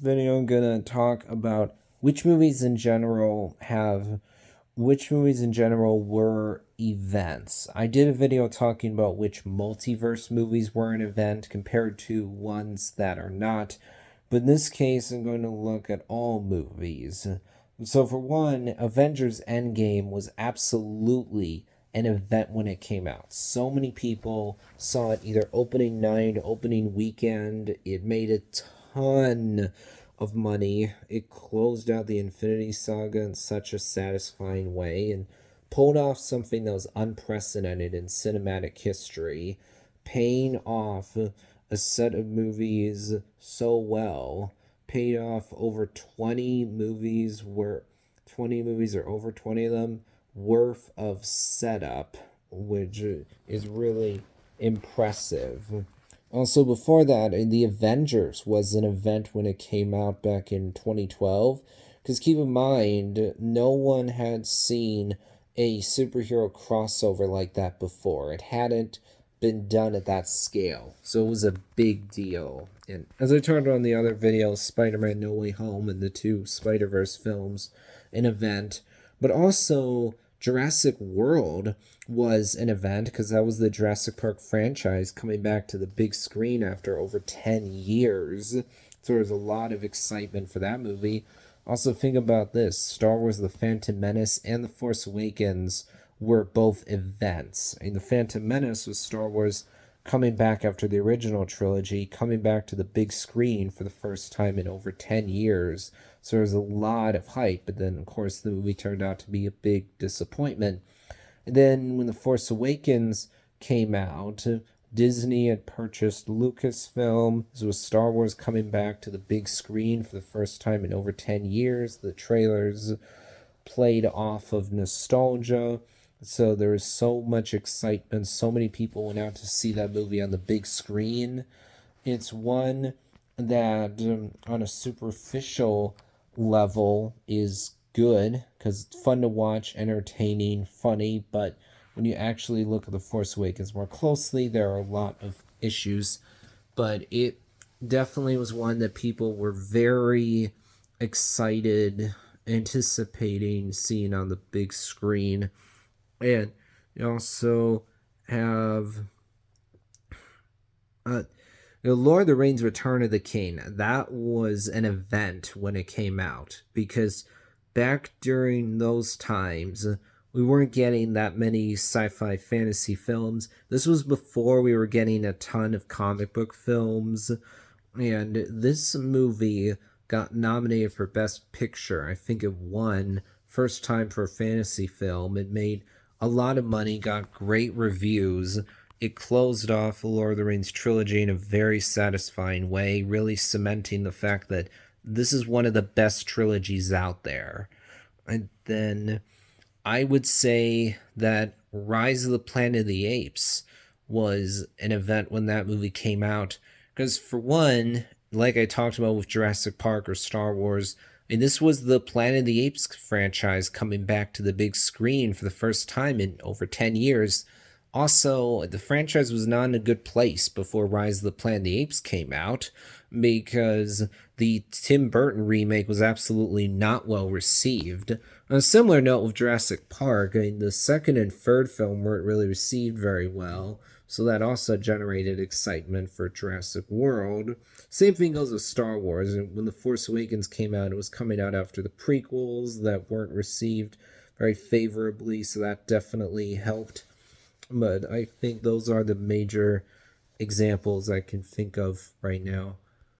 video, I'm gonna talk about which movies in general were events. I did a video talking about which multiverse movies were an event compared to ones that are not. But in this case, I'm going to look at all movies. So, for one, Avengers Endgame was absolutely an event when it came out. So many people saw it either opening night, opening weekend. It made a ton of money. It closed out the Infinity Saga in such a satisfying way and pulled off something that was unprecedented in cinematic history, paying off a set of movies so well. Paid off over 20 movies, were 20 movies or over 20 of them worth of setup, which is really impressive. Also, before that, The Avengers was an event when it came out back in 2012. Because keep in mind, no one had seen a superhero crossover like that before. It hadn't been done at that scale. So it was a big deal. And as I talked about in the other videos, Spider-Man No Way Home and the two Spider-Verse films, an event. But also, Jurassic World was an event because that was the Jurassic Park franchise coming back to the big screen after over 10 years. So there was a lot of excitement for that movie. Also, think about this: Star Wars The Phantom Menace and The Force Awakens were both events. And The Phantom Menace was Star Wars coming back after the original trilogy, coming back to the big screen for the first time in over 10 years. So there was a lot of hype, but then, of course, the movie turned out to be a big disappointment. And then when The Force Awakens came out, Disney had purchased Lucasfilm. This was Star Wars coming back to the big screen for the first time in over 10 years. The trailers played off of nostalgia. So there was so much excitement. So many people went out to see that movie on the big screen. It's one that, on a superficial level, is good because it's fun to watch, entertaining, funny, but when you actually look at The Force Awakens more closely, there are a lot of issues. But it definitely was one that people were very excited, anticipating seeing on the big screen. And you also have the Lord of the Rings Return of the King. That was an event when it came out because back during those times, we weren't getting that many sci-fi fantasy films. This was before we were getting a ton of comic book films. And this movie got nominated for Best Picture. I think it won first time for a fantasy film. It made a lot of money, got great reviews. It closed off the Lord of the Rings trilogy in a very satisfying way, really cementing the fact that this is one of the best trilogies out there. And then I would say that Rise of the Planet of the Apes was an event when that movie came out. Because, for one, like I talked about with Jurassic Park or Star Wars, and this was the Planet of the Apes franchise coming back to the big screen for the first time in over 10 years. Also, the franchise was not in a good place before Rise of the Planet of the Apes came out because the Tim Burton remake was absolutely not well received. On a similar note with Jurassic Park, the second and third film weren't really received very well, so that also generated excitement for Jurassic World. Same thing goes with Star Wars. When The Force Awakens came out, it was coming out after the prequels that weren't received very favorably, so that definitely helped. But I think those are the major examples I can think of right now.